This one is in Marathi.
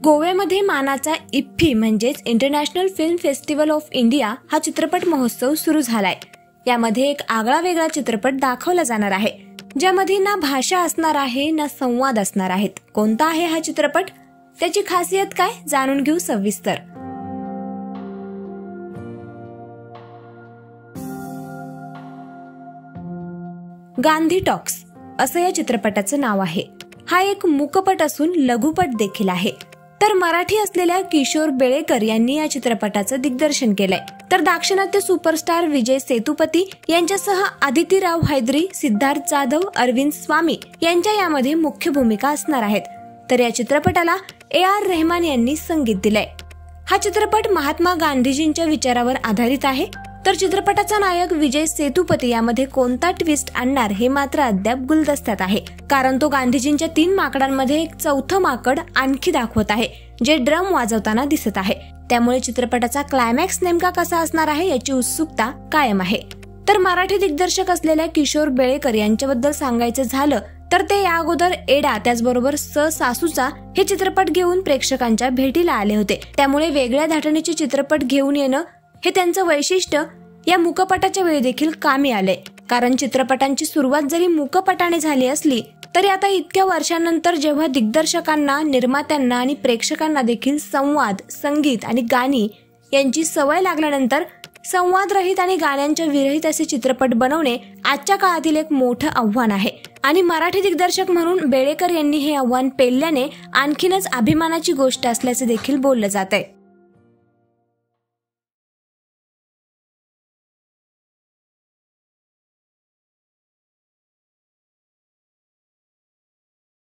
गोव्यामध्ये मानाचा इफ्फी म्हणजेच international film festival of India हा चित्रपट महोत्सव सुरू झालाय। यामध्ये एक आगळा वेगळा चित्रपट दाखवला जाणार आहे, ज्यामध्ये ना भाषा असणार आहे ना संवाद असणार आहेत। कोणता आहे हा चित्रपट, त्याची खासियत काय, जाणून घेऊ सविस्तर। गांधी टॉक्स असं या चित्रपटाचं नाव आहे। हा एक मूकपट असून लघुपट देखील आहे। तर मराठी असलेल्या किशोर बेळेकर यांनी या चित्रपटाचं दिग्दर्शन केलंय। तर दाक्षिणात्य सुपरस्टार विजय सेतुपती यांच्यासह आदिती राव हैदरी, सिद्धार्थ जाधव, अरविंद स्वामी यांच्या यामध्ये मुख्य भूमिका असणार आहेत। तर या चित्रपटाला AR रहमान यांनी संगीत दिलंय। हा चित्रपट महात्मा गांधीजींच्या विचारावर आधारित आहे। तर चित्रपटाचा नायक विजय सेतुपती यामध्ये कोणता ट्विस्ट आणणार हे मात्र अद्याप गुलदस्त्यात आहे, कारण तो गांधीजींच्या 3 माकडांमध्ये एक चौथं माकड आणखी दाखवत आहे, जे ड्रम वाजवताना दिसत आहे। त्यामुळे चित्रपटाचा क्लायमॅक्स नेमका कसा असणार आहे याची उत्सुकता कायम आहे। तर मराठी दिग्दर्शक असलेल्या किशोर बेळेकर यांच्याबद्दल सांगायचं झालं तर ते या अगोदर एडा त्याचबरोबर सासूचा हे चित्रपट घेऊन प्रेक्षकांच्या भेटीला आले होते। त्यामुळे वेगळ्या धाटणीचे चित्रपट घेऊन येणं हे त्यांचं वैशिष्ट्य या मूकपटाच्या वेळी देखील कामी आलंय, कारण चित्रपटांची सुरुवात जरी मूकपटाने झाली असली तरी आता इतक्या वर्षांनंतर जेव्हा दिग्दर्शकांना, निर्मात्यांना आणि प्रेक्षकांना देखील संवाद, संगीत आणि गाणी यांची सवय लागल्यानंतर संवाद रहित आणि गाण्यांच्या विरहित असे चित्रपट बनवणे आजच्या काळातील एक मोठं आव्हान आहे। आणि मराठी दिग्दर्शक म्हणून बेळेकर यांनी हे आव्हान पेलल्याने आणखीनच अभिमानाची गोष्ट असल्याचे देखील बोललं जात आहे।